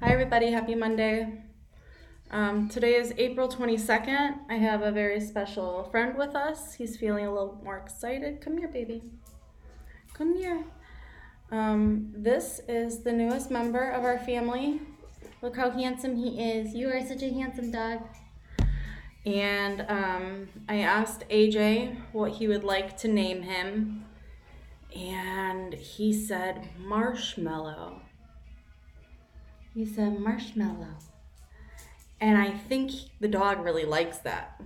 Hi everybody, happy Monday. Today is April 22nd. I have a very special friend with us. He's feeling a little more excited. Come here, baby. Come here. This is the newest member of our family. Look how handsome he is. You are such a handsome dog. And I asked AJ what he would like to name him. And he said Marshmallow. He said Marshmallow. And I think the dog really likes that.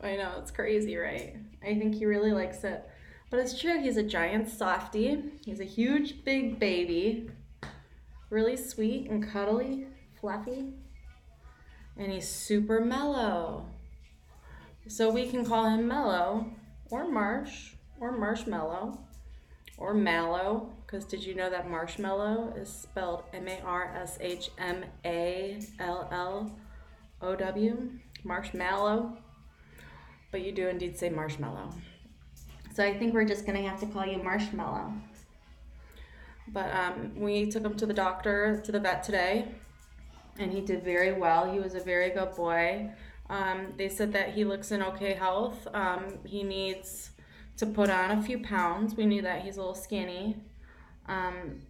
I know, it's crazy, right? I think he really likes it. But it's true, he's a giant softie. He's a huge, big baby. Really sweet and cuddly, fluffy. And he's super mellow. So we can call him Mellow, or Marsh, or Marshmallow, or Mallow. Because did you know that Marshmallow is spelled Marshmallow? Marshmallow. But you do indeed say marshmallow. So I think we're just going to have to call you Marshmallow. But we took him to the doctor, to the vet today, and he did very well. He was a very good boy. They said that he looks in okay health. He needs to put on a few pounds. We knew that he's a little skinny.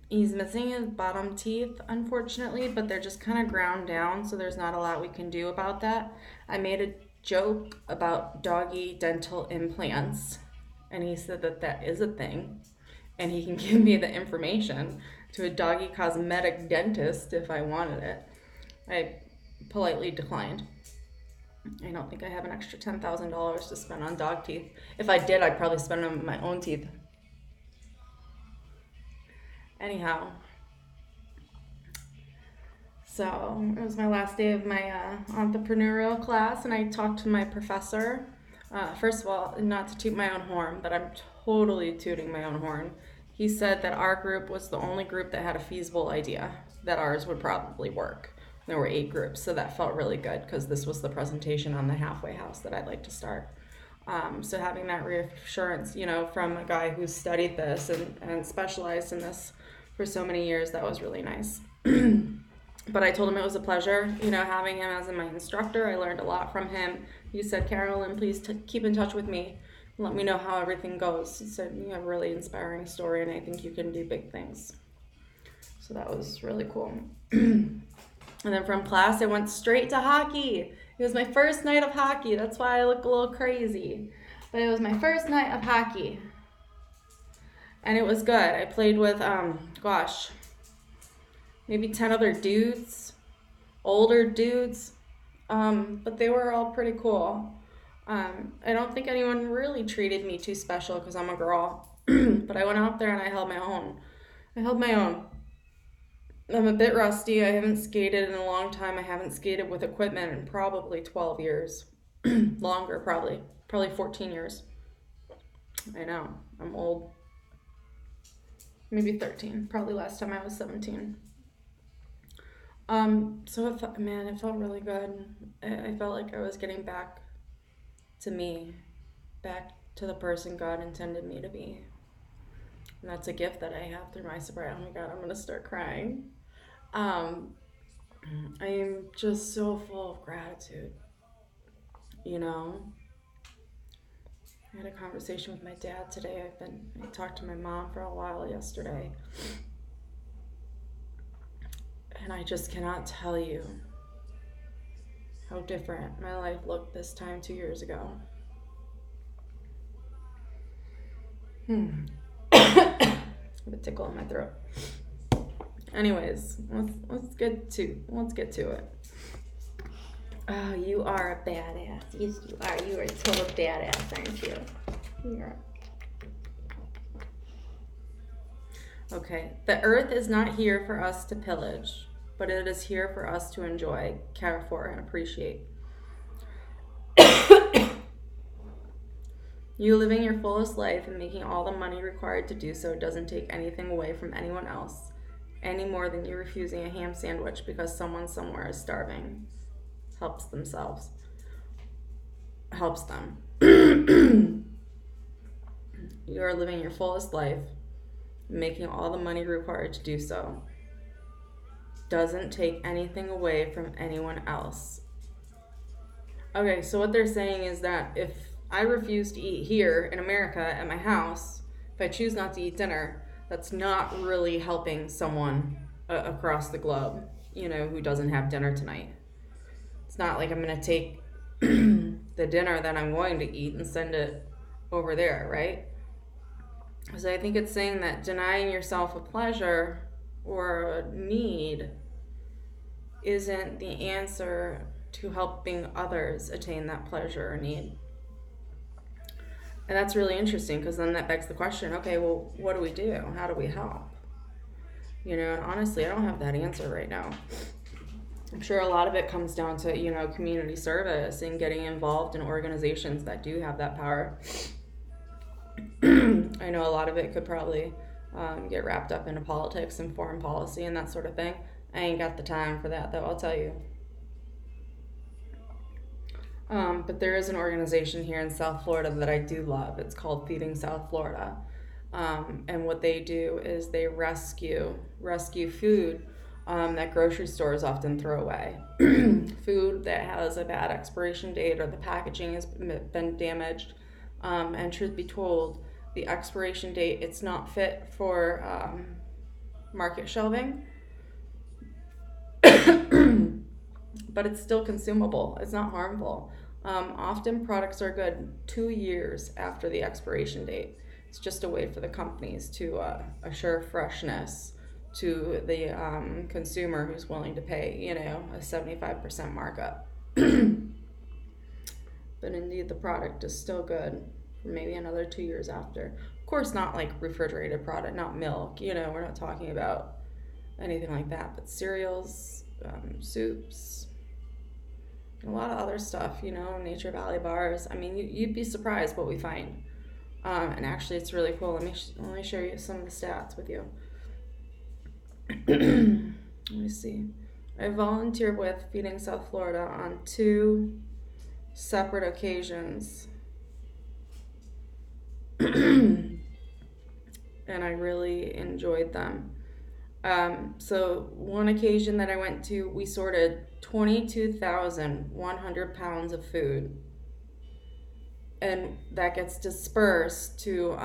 He's missing his bottom teeth, unfortunately, but they're just kind of ground down, so there's not a lot we can do about that. I made a joke about doggy dental implants, and he said that that is a thing, and he can give me the information to a doggy cosmetic dentist if I wanted it. I politely declined. I don't think I have an extra $10,000 to spend on dog teeth. If I did, I'd probably spend them on my own teeth. Anyhow, so it was my last day of my entrepreneurial class, and I talked to my professor. First of all, not to toot my own horn, but I'm totally tooting my own horn. He said that our group was the only group that had a feasible idea that ours would probably work. There were 8 groups, so that felt really good because this was the presentation on the halfway house that I'd like to start. So having that reassurance, from a guy who's studied this and specialized in this for so many years, that was really nice. But I told him it was a pleasure, having him as my instructor. I learned a lot from him. He said, Carolyn, please keep in touch with me. Let me know how everything goes. He said, you have a really inspiring story, and I think you can do big things. So that was really cool. And then from class, I went straight to hockey. It was my first night of hockey. That's why I look a little crazy. But it was my first night of hockey. And it was good. I played with, maybe 10 other dudes, older dudes. But they were all pretty cool. I don't think anyone really treated me too special because I'm a girl. But I went out there and I held my own. I'm a bit rusty. I haven't skated in a long time. I haven't skated with equipment in probably 12 years. Longer, probably 14 years. I know, I'm old. Maybe 13. Probably last time I was 17. So it felt really good. I felt like I was getting back to me, back to the person God intended me to be. And that's a gift that I have through my sobriety. Oh my God, I'm going to start crying. I am just so full of gratitude. I had a conversation with my dad today. I talked to my mom for a while yesterday. And I just cannot tell you how different my life looked this time 2 years ago. I have a tickle in my throat. Anyways, let's get to it. Oh, you are a badass. Yes, you are. You are a total badass, aren't you? Yeah. Okay. The earth is not here for us to pillage, but it is here for us to enjoy, care for, and appreciate. You living your fullest life and making all the money required to do so doesn't take anything away from anyone else, any more than you refusing a ham sandwich because someone somewhere is starving. Helps them. You are living your fullest life, making all the money required to do so. doesn't take anything away from anyone else. Okay, so what they're saying is that if I refuse to eat here in America at my house, if I choose not to eat dinner, that's not really helping someone across the globe, who doesn't have dinner tonight. It's not like I'm going to take the dinner that I'm going to eat and send it over there, right? So I think it's saying that denying yourself a pleasure or a need isn't the answer to helping others attain that pleasure or need. And that's really interesting, because then that begs the question, okay, well, what do we do? How do we help? And honestly, I don't have that answer right now. I'm sure a lot of it comes down to, community service and getting involved in organizations that do have that power. I know a lot of it could probably get wrapped up into politics and foreign policy and that sort of thing. I ain't got the time for that, though, I'll tell you. But there is an organization here in South Florida that I do love. It's called Feeding South Florida. And what they do is they rescue food that grocery stores often throw away. Food that has a bad expiration date or the packaging has been damaged. And truth be told, the expiration date, it's not fit for market shelving. But it's still consumable. It's not harmful. Often products are good 2 years after the expiration date. It's just a way for the companies to assure freshness to the consumer who's willing to pay, a 75% markup. But indeed, the product is still good for maybe another 2 years after. Of course, not like refrigerated product, not milk. We're not talking about anything like that. But cereals, soups, a lot of other stuff, Nature Valley bars. I mean, you'd be surprised what we find. And actually, it's really cool. Let me share you some of the stats with you. Let me see. I volunteered with Feeding South Florida on 2 separate occasions. And I really enjoyed them. So one occasion that I went to, we sorted 22,100 pounds of food. And that gets dispersed to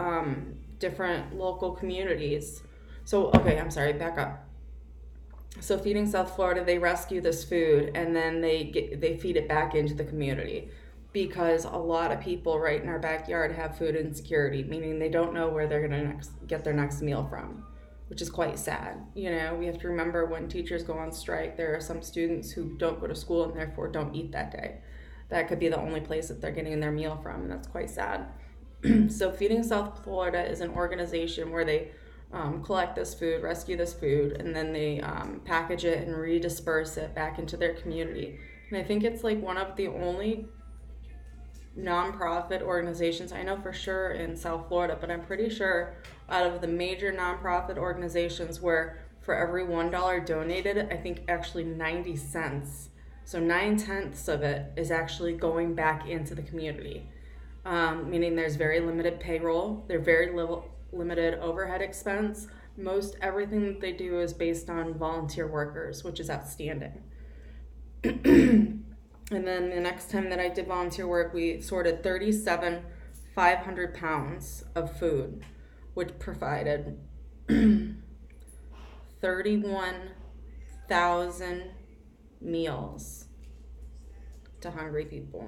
different local communities. So, okay, I'm sorry, back up. So Feeding South Florida, they rescue this food and then they feed it back into the community, because a lot of people right in our backyard have food insecurity, meaning they don't know where they're going to get their next meal from, which is quite sad. We have to remember when teachers go on strike, there are some students who don't go to school and therefore don't eat that day. That could be the only place that they're getting their meal from, and that's quite sad. So Feeding South Florida is an organization where they collect this food, rescue this food, and then they package it and redisperse it back into their community. And I think it's like one of the only nonprofit organizations I know for sure in South Florida, but I'm pretty sure out of the major nonprofit organizations where for every $1 donated, I think actually 90 cents. So 9/10 of it is actually going back into the community, meaning there's very limited payroll, there's very limited overhead expense. Most everything that they do is based on volunteer workers, which is outstanding. And then the next time that I did volunteer work, we sorted 37,500 pounds of food, which provided 31,000 meals to hungry people.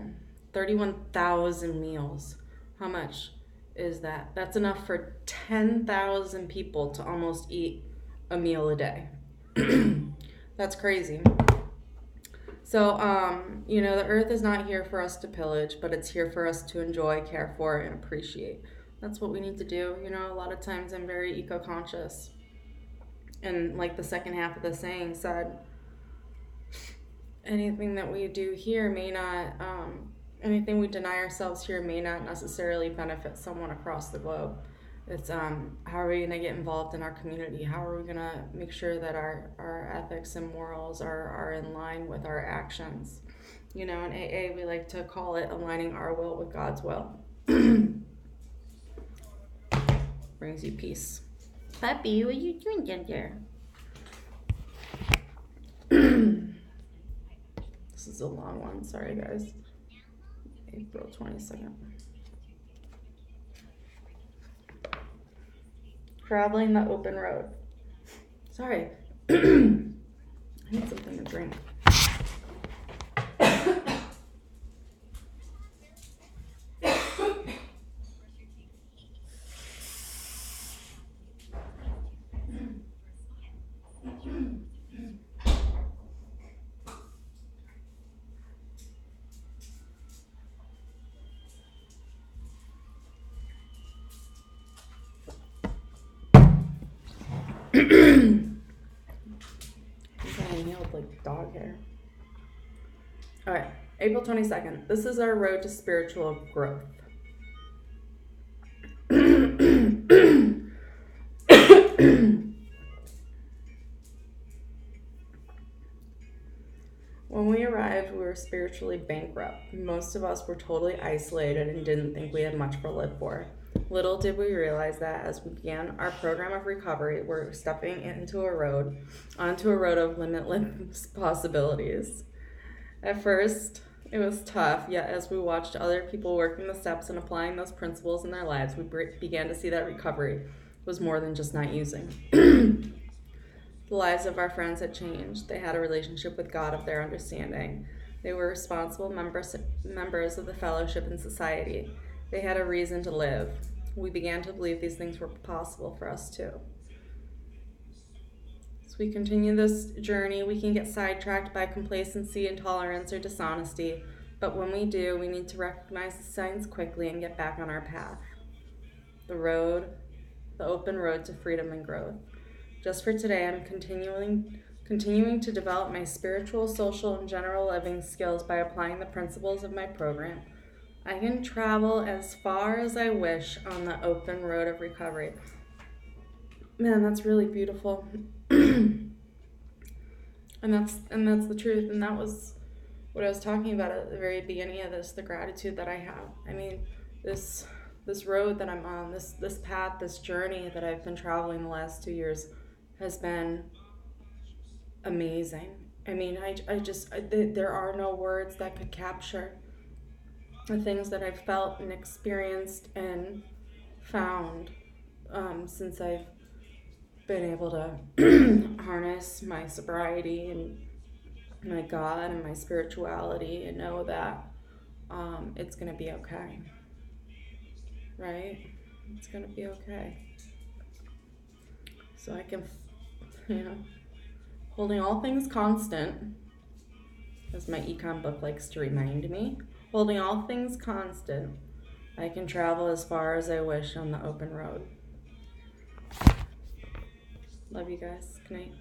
31,000 meals. How much is that? That's enough for 10,000 people to almost eat a meal a day. That's crazy. So, the earth is not here for us to pillage, but it's here for us to enjoy, care for, and appreciate. That's what we need to do. A lot of times I'm very eco-conscious. And like the second half of the saying said, anything that we do here may not, anything we deny ourselves here may not necessarily benefit someone across the globe. It's how are we going to get involved in our community? How are we going to make sure that our ethics and morals are in line with our actions? In AA, we like to call it aligning our will with God's will. Brings you peace. Puppy, what are you doing down there? is a long one. Sorry, guys. April 22nd. Traveling the open road. Sorry. I need something to drink. I'm inhaled like dog hair. All right, April 22nd. This is our road to spiritual growth. When we arrived, we were spiritually bankrupt. Most of us were totally isolated and didn't think we had much to live for. Little did we realize that as we began our program of recovery, we're stepping onto a road of limitless possibilities. At first, it was tough, yet as we watched other people working the steps and applying those principles in their lives, we began to see that recovery was more than just not using. The lives of our friends had changed. They had a relationship with God of their understanding. They were responsible members of the fellowship and society. They had a reason to live. We began to believe these things were possible for us too. As we continue this journey, we can get sidetracked by complacency, intolerance, or dishonesty. But when we do, we need to recognize the signs quickly and get back on our path. The open road to freedom and growth. Just for today, I'm continuing to develop my spiritual, social, and general living skills by applying the principles of my program. I can travel as far as I wish on the open road of recovery. Man, that's really beautiful. and that's the truth. And that was what I was talking about at the very beginning of this, the gratitude that I have. I mean, this road that I'm on, this path, this journey that I've been traveling the last 2 years has been amazing. I mean, there are no words that could capture the things that I've felt and experienced and found since I've been able to harness my sobriety and my God and my spirituality and know that it's going to be okay. Right? It's going to be okay. So I can, holding all things constant, as my econ book likes to remind me, holding all things constant, I can travel as far as I wish on the open road. Love you guys. Good night.